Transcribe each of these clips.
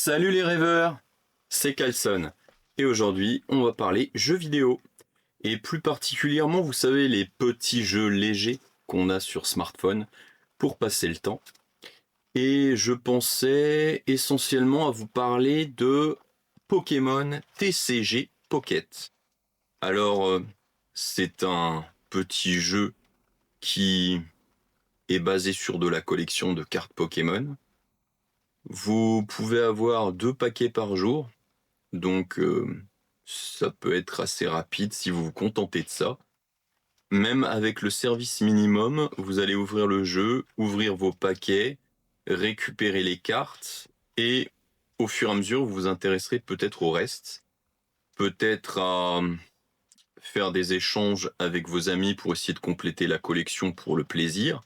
Salut les rêveurs, c'est Carlson et aujourd'hui on va parler jeux vidéo et plus particulièrement vous savez les petits jeux légers qu'on a sur smartphone pour passer le temps et je pensais essentiellement à vous parler de Pokémon TCG Pocket. Alors c'est un petit jeu qui est basé sur de la collection de cartes Pokémon. Vous pouvez avoir 2 paquets par jour, donc ça peut être assez rapide si vous vous contentez de ça. Même avec le service minimum, vous allez ouvrir le jeu, ouvrir vos paquets, récupérer les cartes, et au fur et à mesure, vous vous intéresserez peut-être au reste. Peut-être à faire des échanges avec vos amis pour essayer de compléter la collection pour le plaisir.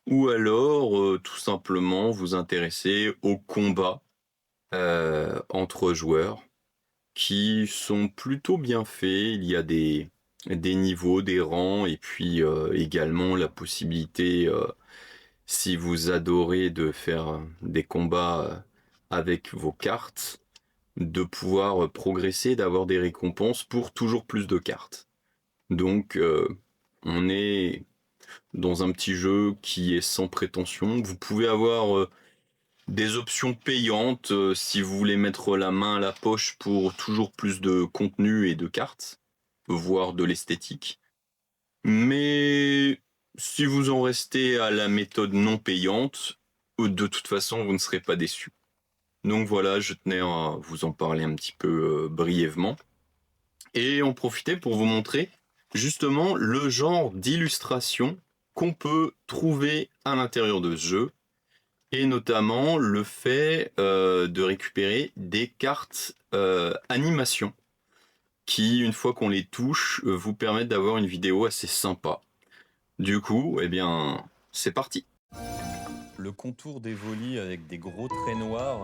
Ou alors, tout simplement, vous intéresser au combat entre joueurs qui sont plutôt bien faits. Il y a des niveaux, des rangs et puis également la possibilité, si vous adorez de faire des combats avec vos cartes, de pouvoir progresser, d'avoir des récompenses pour toujours plus de cartes. Donc on est dans un petit jeu qui est sans prétention. Vous pouvez avoir des options payantes si vous voulez mettre la main à la poche pour toujours plus de contenu et de cartes, voire de l'esthétique. Mais si vous en restez à la méthode non payante, de toute façon vous ne serez pas déçu. Donc voilà, je tenais à vous en parler un petit peu brièvement et en profiter pour vous montrer justement le genre d'illustration qu'on peut trouver à l'intérieur de ce jeu. Et notamment le fait de récupérer des cartes animation qui, une fois qu'on les touche, vous permettent d'avoir une vidéo assez sympa. Du coup, eh bien, c'est parti. Le contour des volis avec des gros traits noirs,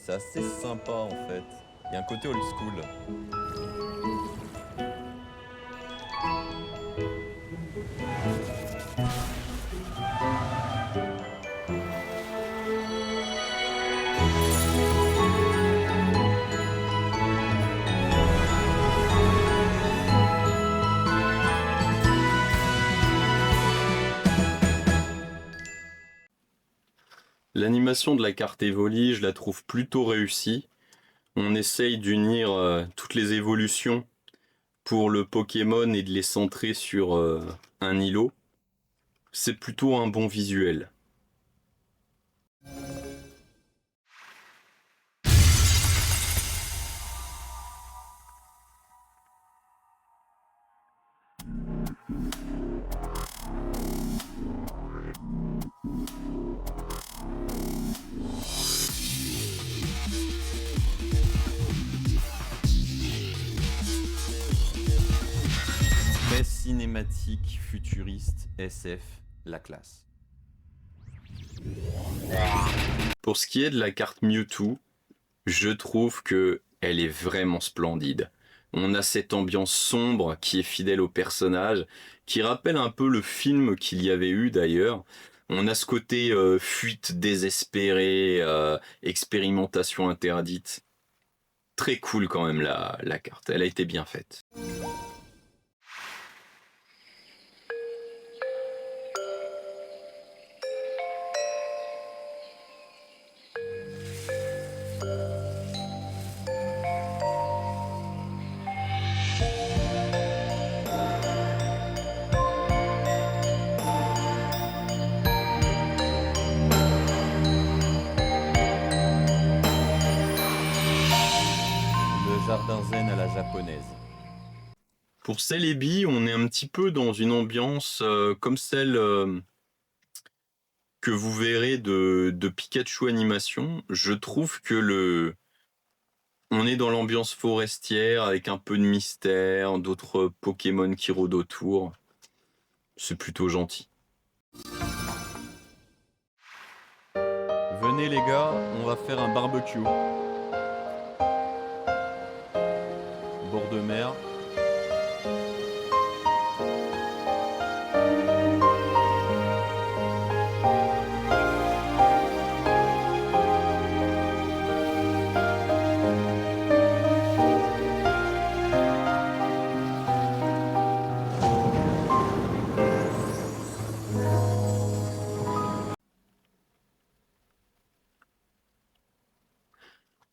c'est assez sympa en fait. Il y a un côté old school. L'animation de la carte Evoli, je la trouve plutôt réussie. On essaye d'unir toutes les évolutions pour le Pokémon et de les centrer sur un îlot. C'est plutôt un bon visuel. Très cinématique, futuriste, SF, la classe. Pour ce qui est de la carte Mewtwo, je trouve que elle est vraiment splendide. On a cette ambiance sombre qui est fidèle au personnage, qui rappelle un peu le film qu'il y avait eu d'ailleurs. On a ce côté fuite désespérée, expérimentation interdite. Très cool quand même la carte, elle a été bien faite. Le jardin zen à la japonaise. Pour Celebi, on est un petit peu dans une ambiance comme celle que vous verrez de Pikachu Animation. Je trouve que on est dans l'ambiance forestière avec un peu de mystère, d'autres Pokémon qui rôdent autour. C'est plutôt gentil. Venez les gars, on va faire un barbecue. Bord de mer.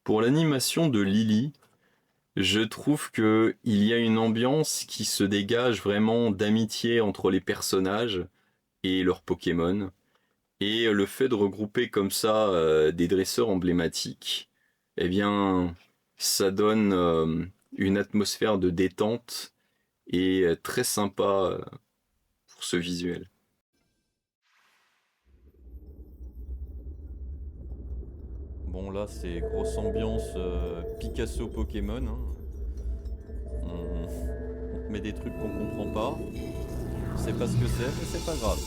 Pour l'animation de Lily, je trouve que il y a une ambiance qui se dégage vraiment d'amitié entre les personnages et leurs Pokémon. Et le fait de regrouper comme ça des dresseurs emblématiques, eh bien, ça donne une atmosphère de détente et très sympa pour ce visuel. Bon, là, c'est grosse ambiance Picasso Pokémon, hein. On te met des trucs qu'on comprend pas. On sait pas ce que c'est, mais c'est pas grave.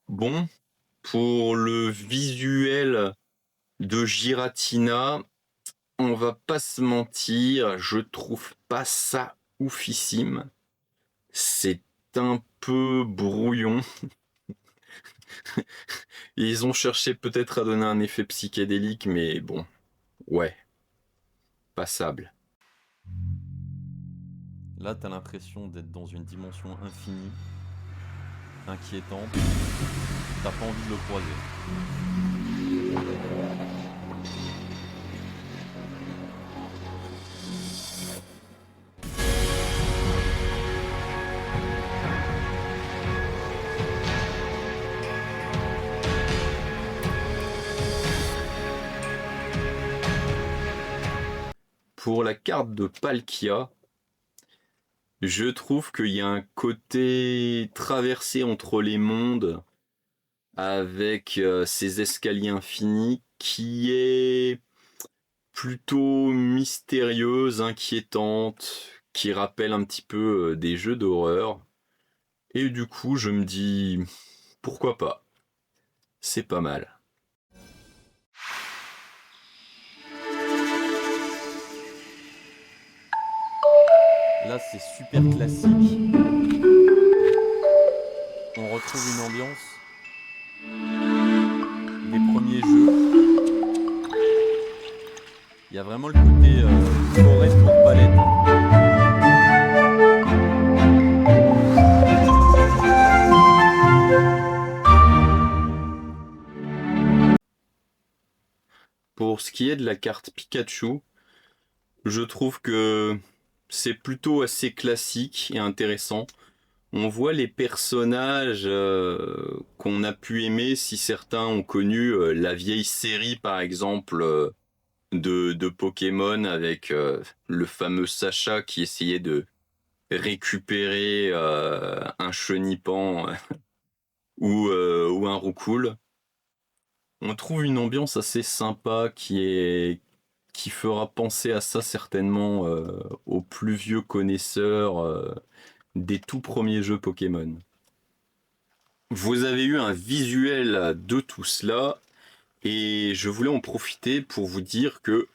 Bon, pour le visuel de Giratina, on va pas se mentir, je trouve pas ça oufissime. C'est un peu brouillon. Ils ont cherché peut-être à donner un effet psychédélique, mais bon, ouais, passable. Là, t'as l'impression d'être dans une dimension infinie, inquiétante. T'as pas envie de le croiser. Pour la carte de Palkia, je trouve qu'il y a un côté traversé entre les mondes avec ces escaliers infinis qui est plutôt mystérieuse, inquiétante, qui rappelle un petit peu des jeux d'horreur. Et du coup, je me dis, pourquoi pas? C'est pas mal. Là, c'est super classique. On retrouve une ambiance des premiers jeux. Il y a vraiment le côté forêt tour palette. Pour ce qui est de la carte Pikachu, je trouve que c'est plutôt assez classique et intéressant. On voit les personnages qu'on a pu aimer si certains ont connu la vieille série par exemple de Pokémon avec le fameux Sacha qui essayait de récupérer un Chenipan ou un Roucoule. On trouve une ambiance assez sympa qui fera penser à ça certainement aux plus vieux connaisseurs des tout premiers jeux Pokémon. Vous avez eu un visuel de tout cela et je voulais en profiter pour vous dire que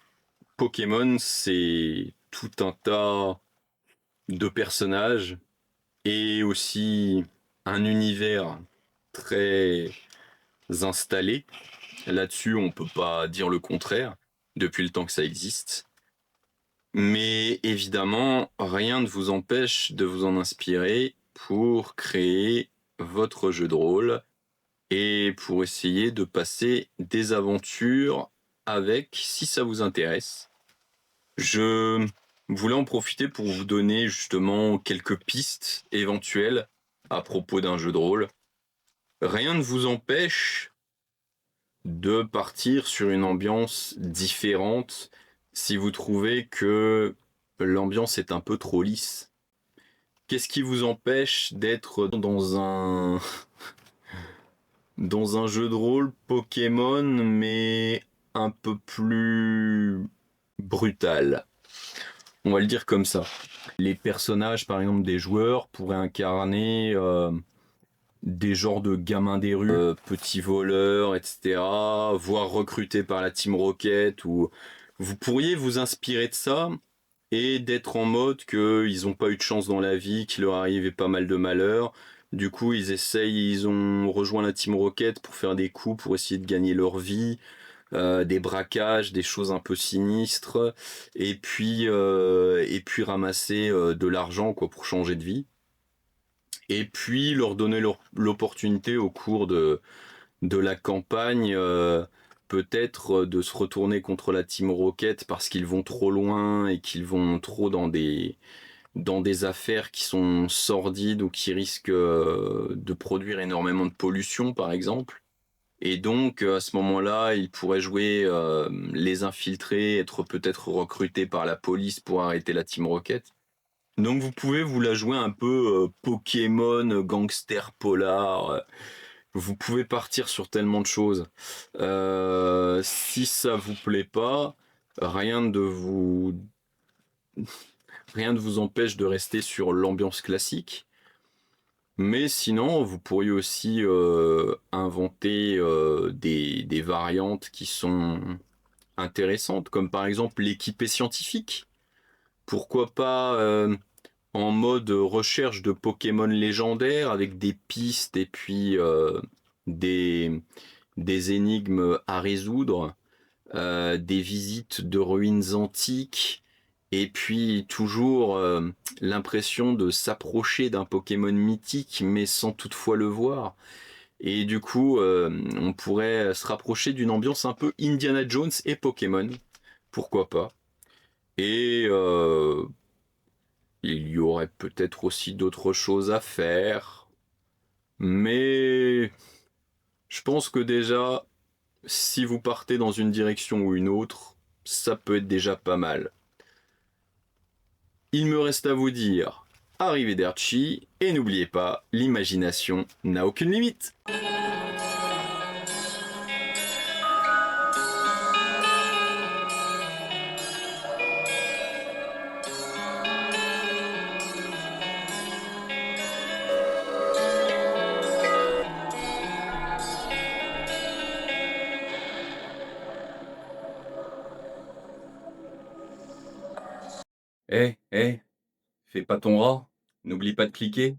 Pokémon c'est tout un tas de personnages et aussi un univers très installé. Là-dessus, on peut pas dire le contraire depuis le temps que ça existe. Mais évidemment, rien ne vous empêche de vous en inspirer pour créer votre jeu de rôle et pour essayer de passer des aventures avec si ça vous intéresse. Je voulais en profiter pour vous donner justement quelques pistes éventuelles à propos d'un jeu de rôle. Rien ne vous empêche de partir sur une ambiance différente si vous trouvez que l'ambiance est un peu trop lisse. Qu'est-ce qui vous empêche d'être dans un jeu de rôle Pokémon mais un peu plus brutal? On va le dire comme ça. Les personnages, par exemple, des joueurs pourraient incarner des genres de gamins des rues, petits voleurs, etc., voire recrutés par la Team Rocket, ou vous pourriez vous inspirer de ça et d'être en mode qu'ils n'ont pas eu de chance dans la vie, qu'il leur arrivait pas mal de malheurs. Du coup, ils ont rejoint la Team Rocket pour faire des coups, pour essayer de gagner leur vie. des braquages, des choses un peu sinistres, et puis ramasser de l'argent quoi pour changer de vie. Et puis leur donner l'opportunité au cours de la campagne, peut-être de se retourner contre la Team Rocket parce qu'ils vont trop loin et qu'ils vont trop dans des affaires qui sont sordides ou qui risquent de produire énormément de pollution, par exemple. Et donc, à ce moment-là, ils pourraient jouer les infiltrés, être peut-être recrutés par la police pour arrêter la Team Rocket. Donc, vous pouvez vous la jouer un peu Pokémon, gangster, polar. Vous pouvez partir sur tellement de choses. Si ça vous plaît pas, rien de vous rien ne vous empêche de rester sur l'ambiance classique. Mais sinon, vous pourriez aussi inventer des variantes qui sont intéressantes, comme par exemple l'équipée scientifique. Pourquoi pas en mode recherche de Pokémon légendaires avec des pistes et puis des, des énigmes à résoudre, des visites de ruines antiques, et puis toujours l'impression de s'approcher d'un Pokémon mythique, mais sans toutefois le voir. Et du coup, on pourrait se rapprocher d'une ambiance un peu Indiana Jones et Pokémon. Pourquoi pas. Et il y aurait peut-être aussi d'autres choses à faire. Mais je pense que déjà, si vous partez dans une direction ou une autre, ça peut être déjà pas mal. Il me reste à vous dire arrivederci et n'oubliez pas, l'imagination n'a aucune limite. Eh, fais pas ton rat, n'oublie pas de cliquer.